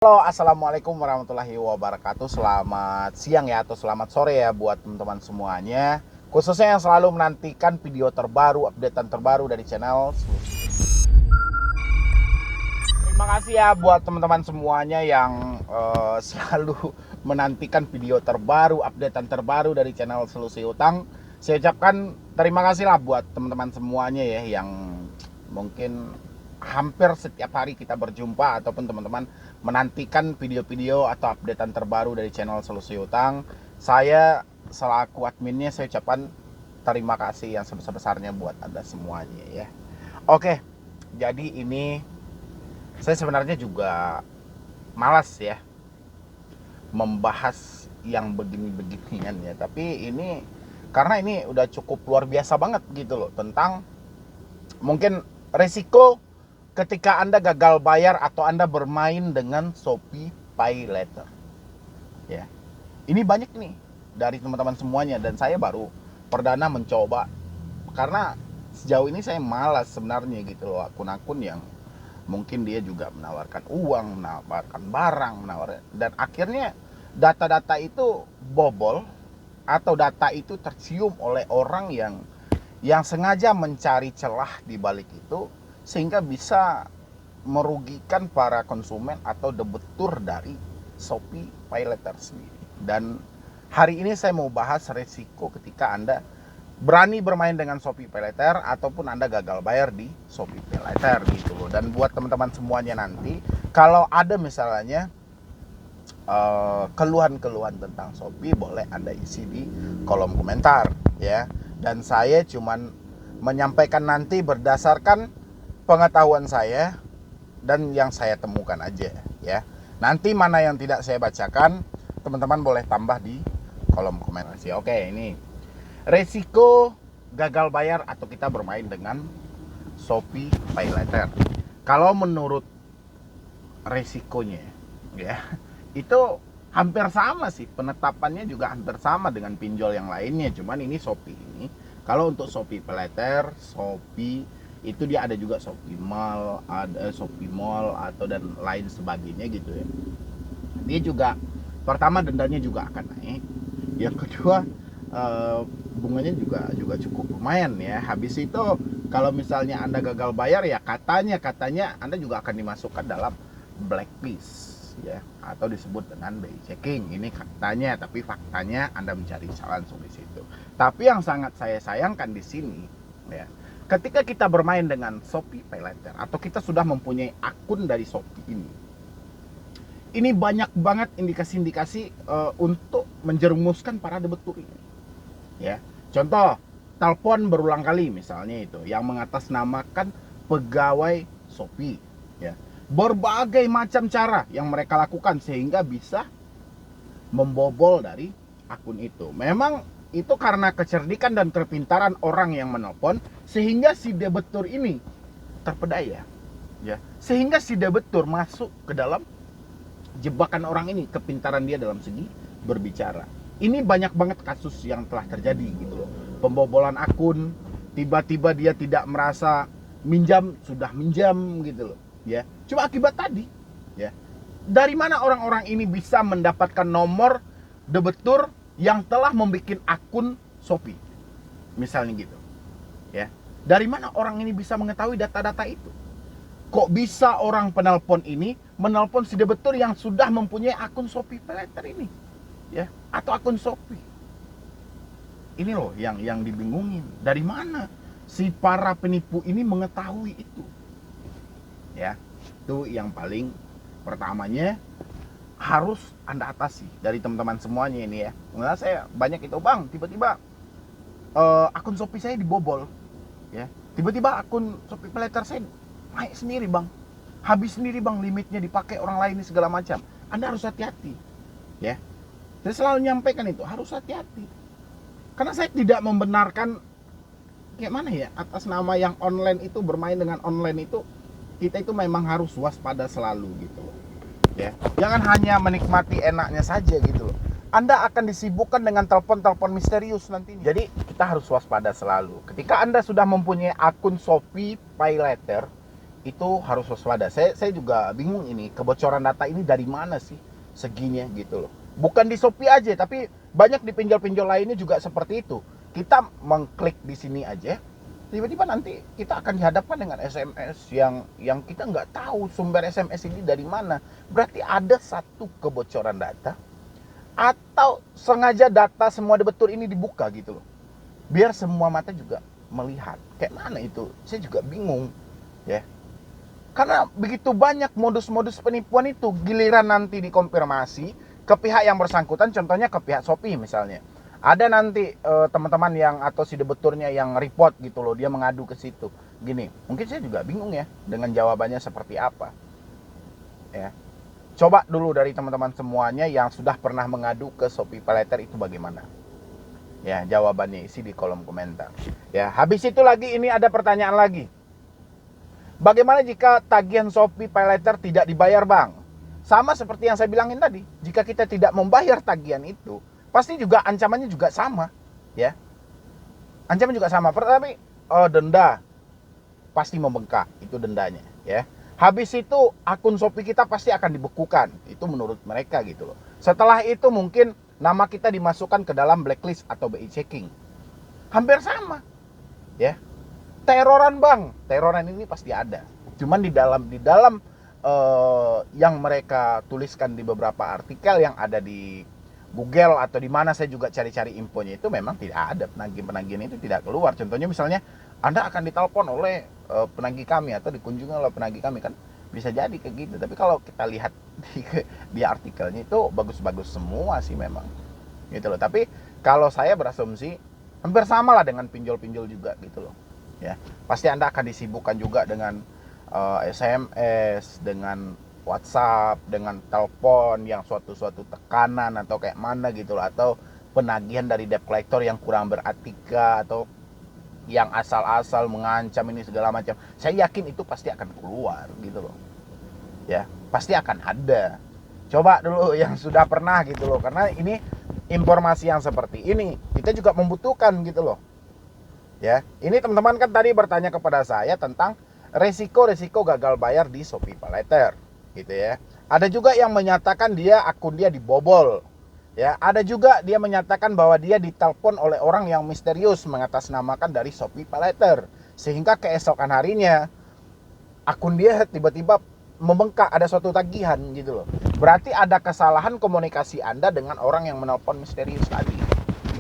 Halo, assalamualaikum warahmatullahi wabarakatuh. Selamat siang ya, atau selamat sore ya buat teman-teman semuanya. Khususnya yang selalu menantikan video terbaru, updatean terbaru dari channel. Terima kasih ya buat teman-teman semuanya yang selalu menantikan video terbaru, updatean terbaru dari channel Solusi Utang. Saya ucapkan terima kasih lah buat teman-teman semuanya ya yang mungkin hampir setiap hari kita berjumpa ataupun teman-teman menantikan video-video atau updatean terbaru dari channel Solusi Utang. Saya selaku adminnya saya ucapkan terima kasih yang sebesar-besarnya buat Anda semuanya ya. Oke, jadi ini saya sebenarnya juga malas ya membahas yang begini-beginian ya, tapi ini karena ini udah cukup luar biasa banget gitu loh, tentang mungkin resiko ketika Anda gagal bayar atau Anda bermain dengan Shopee Pay Later. Ya. Ini banyak nih dari teman-teman semuanya dan saya baru perdana mencoba. Karena sejauh ini saya malas sebenarnya gitu loh, akun-akun yang mungkin dia juga menawarkan uang, menawarkan barang, dan akhirnya data-data itu bobol atau data itu tercium oleh orang yang sengaja mencari celah di balik itu, sehingga bisa merugikan para konsumen atau debitur dari Shopee Pay Later sendiri. Dan hari ini saya mau bahas resiko ketika Anda berani bermain dengan Shopee Pay Later ataupun Anda gagal bayar di Shopee Pay Later gitu loh. Dan buat teman-teman semuanya nanti, kalau ada misalnya keluhan-keluhan tentang Shopee, boleh Anda isi di kolom komentar ya. Dan saya cuman menyampaikan nanti berdasarkan pengetahuan saya dan yang saya temukan aja ya. Nanti mana yang tidak saya bacakan, teman-teman boleh tambah di kolom komentar. Oke, ini resiko gagal bayar atau kita bermain dengan Shopee Pay Later. Kalau menurut resikonya ya, itu hampir sama sih, penetapannya juga hampir sama dengan pinjol yang lainnya. Cuman ini Shopee ini, kalau untuk Shopee Pay Later, Shopee itu dia ada juga Shopee Mall, ada Shopee Mall atau dan lain sebagainya gitu ya. Dia juga pertama dendanya juga akan naik. Yang kedua bunganya juga cukup lumayan ya. Habis itu kalau misalnya Anda gagal bayar ya katanya Anda juga akan dimasukkan dalam blacklist ya, atau disebut dengan BI checking. Ini katanya, tapi faktanya Anda mencari langsung di situ. Tapi yang sangat saya sayangkan di sini ya, ketika kita bermain dengan Shopee Pay Later atau kita sudah mempunyai akun dari Shopee ini banyak banget indikasi-indikasi untuk menjerumuskan para debitur ini. Ya, contoh, telepon berulang kali misalnya itu yang mengatasnamakan pegawai Shopee. Ya, berbagai macam cara yang mereka lakukan sehingga bisa membobol dari akun itu. Memang itu karena kecerdikan dan kepintaran orang yang menelpon, sehingga si debitur ini terpedaya ya, sehingga si debitur masuk ke dalam jebakan orang ini, kepintaran dia dalam segi berbicara. Ini banyak banget kasus yang telah terjadi gitu loh, pembobolan akun, tiba-tiba dia tidak merasa minjam, sudah minjam gitu loh ya, cuma akibat tadi ya. Dari mana orang-orang ini bisa mendapatkan nomor debitur yang telah membuat akun Shopee misalnya gitu ya? Dari mana orang ini bisa mengetahui data-data itu? Kok bisa orang penelpon ini menelpon si debitur yang sudah mempunyai akun Shopee Pay Later ini ya, atau akun Shopee? Ini loh yang dibingungin, dari mana si para penipu ini mengetahui itu ya. Itu yang paling pertamanya harus Anda atasi dari teman-teman semuanya ini ya. Nah, saya banyak itu, Bang, tiba-tiba akun Shopee saya dibobol ya. Tiba-tiba akun Shopee Pay Later saya naik sendiri, Bang. Habis sendiri, Bang, limitnya dipakai orang lain ini segala macam. Anda harus hati-hati ya. Saya selalu nyampaikan itu, harus hati-hati. Karena saya tidak membenarkan kayak mana ya, atas nama yang online itu, bermain dengan online itu, kita itu memang harus waspada selalu gitu loh. Ya, jangan hanya menikmati enaknya saja gitu loh. Anda akan disibukkan dengan telepon-telepon misterius nantinya. Jadi kita harus waspada selalu. Ketika Anda sudah mempunyai akun Shopee Pay Later, itu harus waspada. Saya juga bingung ini, kebocoran data ini dari mana sih seginya gitu loh. Bukan di Shopee aja, tapi banyak di pinjol-pinjol lainnya juga seperti itu. Kita mengklik di sini aja, tiba-tiba nanti kita akan dihadapkan dengan SMS yang kita nggak tahu sumber SMS ini dari mana. Berarti ada satu kebocoran data, atau sengaja data semua debetur ini dibuka gitu loh. Biar semua mata juga melihat. Kayak mana itu? Saya juga bingung, ya. Karena begitu banyak modus-modus penipuan itu, giliran nanti dikonfirmasi ke pihak yang bersangkutan, contohnya ke pihak Shopee misalnya. Ada nanti teman-teman yang atau si debeturnya yang report gitu loh, dia mengadu ke situ. Gini, mungkin saya juga bingung ya dengan jawabannya seperti apa. Ya. Coba dulu dari teman-teman semuanya yang sudah pernah mengadu ke Shopee PayLater itu bagaimana? Ya, jawabannya isi di kolom komentar. Ya, habis itu lagi ini ada pertanyaan lagi. Bagaimana jika tagihan Shopee PayLater tidak dibayar, Bang? Sama seperti yang saya bilangin tadi. Jika kita tidak membayar tagihan itu, pasti juga ancamannya juga sama, ya. Ancaman juga sama. Pertama, denda pasti membengkak, itu dendanya, ya. Habis itu akun Shopee kita pasti akan dibekukan. Itu menurut mereka gitu loh. Setelah itu mungkin nama kita dimasukkan ke dalam blacklist atau BI checking. Hampir sama, ya. Teroran, Bang, teroran ini pasti ada. Cuman di dalam yang mereka tuliskan di beberapa artikel yang ada di Google atau di mana saya juga cari-cari infonya, itu memang tidak ada penagihan itu tidak keluar. Contohnya misalnya Anda akan ditelepon oleh penagih kami atau dikunjungi oleh penagih kami, kan bisa jadi kayak gitu. Tapi kalau kita lihat di artikelnya itu bagus-bagus semua sih memang gitu loh. Tapi kalau saya berasumsi hampir sama lah dengan pinjol-pinjol juga gitu loh. Ya, pasti Anda akan disibukkan juga dengan SMS, dengan WhatsApp, dengan telepon yang suatu tekanan atau kayak mana gitu loh, atau penagihan dari debt collector yang kurang beretika atau yang asal-asal mengancam ini segala macam. Saya yakin itu pasti akan keluar gitu loh. Ya, pasti akan ada. Coba dulu yang sudah pernah gitu loh, karena ini informasi yang seperti ini kita juga membutuhkan gitu loh. Ya, ini teman-teman kan tadi bertanya kepada saya tentang resiko gagal bayar di Shopee PayLater, gitu ya. Ada juga yang menyatakan akun dia dibobol. Ya, ada juga dia menyatakan bahwa dia ditelepon oleh orang yang misterius mengatasnamakan dari Shopee PayLater, sehingga keesokan harinya akun dia tiba-tiba membengkak, ada suatu tagihan gitu loh. Berarti ada kesalahan komunikasi Anda dengan orang yang menelpon misterius tadi.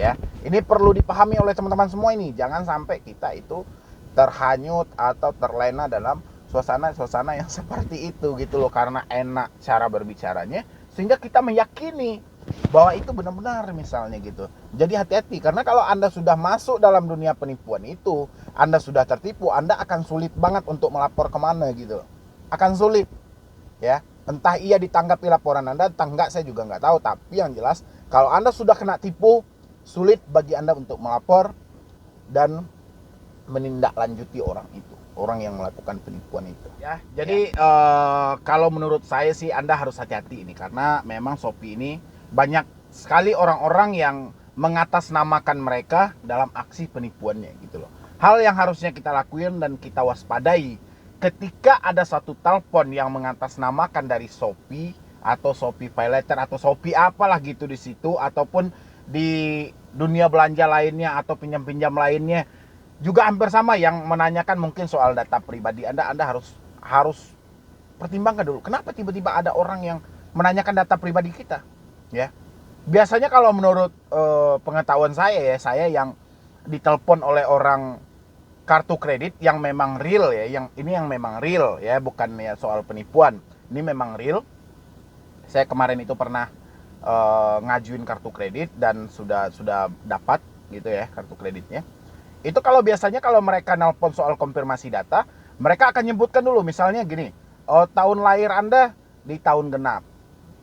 Ya, ini perlu dipahami oleh teman-teman semua ini. Jangan sampai kita itu terhanyut atau terlena dalam suasana yang seperti itu gitu loh, karena enak cara berbicaranya sehingga kita meyakini bahwa itu benar-benar misalnya gitu. Jadi hati-hati, karena kalau Anda sudah masuk dalam dunia penipuan itu, Anda sudah tertipu, Anda akan sulit banget untuk melapor kemana gitu. Akan sulit, ya. Entah ia ditanggapi laporan Anda, entah enggak, saya juga nggak tahu. Tapi yang jelas, kalau Anda sudah kena tipu, sulit bagi Anda untuk melapor dan menindaklanjuti orang itu, orang yang melakukan penipuan itu. Ya, jadi kalau menurut saya sih Anda harus hati-hati ini, karena memang Shopee ini banyak sekali orang-orang yang mengatasnamakan mereka dalam aksi penipuannya gitu loh. Hal yang harusnya kita lakuin dan kita waspadai ketika ada satu telepon yang mengatasnamakan dari Shopee atau Shopee PayLater atau Shopee apalah gitu di situ, ataupun di dunia belanja lainnya atau pinjam-pinjam lainnya juga hampir sama, yang menanyakan mungkin soal data pribadi Anda harus pertimbangkan dulu. Kenapa tiba-tiba ada orang yang menanyakan data pribadi kita? Ya. Biasanya kalau menurut pengetahuan saya yang ditelepon oleh orang kartu kredit yang memang real ya, yang memang real ya, bukan ya soal penipuan. Ini memang real. Saya kemarin itu pernah ngajuin kartu kredit dan sudah dapat gitu ya kartu kreditnya. Itu kalau biasanya kalau mereka nelpon soal konfirmasi data, mereka akan nyebutkan dulu misalnya gini, tahun lahir Anda di tahun genap,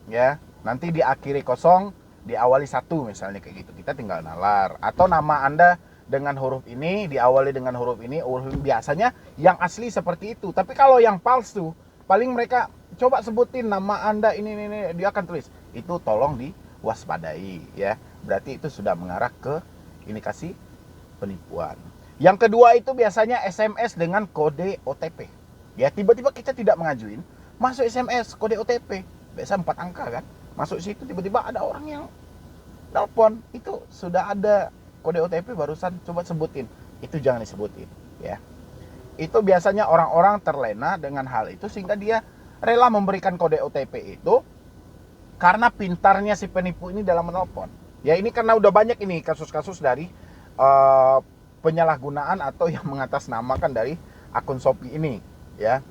ya. Nanti diakhiri 0, diawali 1 misalnya kayak gitu. Kita tinggal nalar. Atau nama Anda dengan huruf ini, diawali dengan huruf ini. Biasanya yang asli seperti itu. Tapi kalau yang palsu, paling mereka coba sebutin nama Anda ini, dia akan tulis. Itu tolong diwaspadai ya. Berarti itu sudah mengarah ke indikasi penipuan. Yang kedua itu biasanya SMS dengan kode OTP. Ya, tiba-tiba kita tidak mengajuin, masuk SMS kode OTP, biasa 4 angka kan. Masuk situ tiba-tiba ada orang yang telepon, itu sudah ada kode OTP barusan, coba sebutin. Itu jangan disebutin, ya. Itu biasanya orang-orang terlena dengan hal itu sehingga dia rela memberikan kode OTP itu karena pintarnya si penipu ini dalam menelpon. Ya, ini karena udah banyak ini kasus-kasus dari penyalahgunaan atau yang mengatasnamakan dari akun Shopee ini, ya.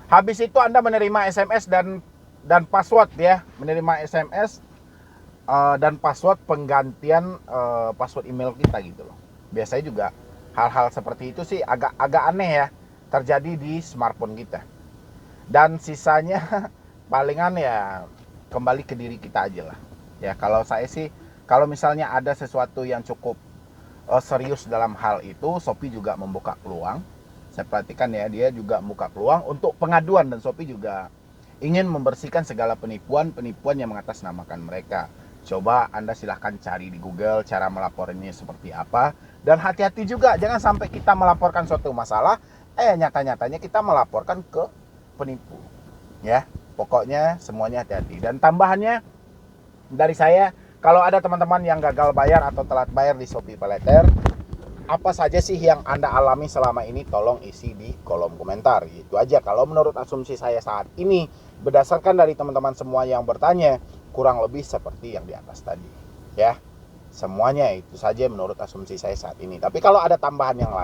Habis itu Anda menerima SMS dan password, ya, menerima SMS dan password penggantian password email kita gitu loh. Biasanya juga hal-hal seperti itu sih agak aneh ya terjadi di smartphone kita. Dan sisanya palingan ya kembali ke diri kita aja lah. Ya, kalau saya sih kalau misalnya ada sesuatu yang cukup serius dalam hal itu, Shopee juga membuka peluang. Saya perhatikan ya, dia juga membuka peluang untuk pengaduan, dan Shopee juga ingin membersihkan segala penipuan yang mengatasnamakan mereka. Coba Anda silahkan cari di Google cara melaporkannya seperti apa. Dan hati-hati juga, jangan sampai kita melaporkan suatu masalah, nyata-nyatanya kita melaporkan ke penipu. Ya, pokoknya semuanya hati-hati. Dan tambahannya dari saya, kalau ada teman-teman yang gagal bayar atau telat bayar di Shopee PayLater, apa saja sih yang Anda alami selama ini, tolong isi di kolom komentar. Itu aja. Kalau menurut asumsi saya saat ini, berdasarkan dari teman-teman semua yang bertanya, kurang lebih seperti yang di atas tadi, ya. Semuanya itu saja menurut asumsi saya saat ini. Tapi kalau ada tambahan yang lain,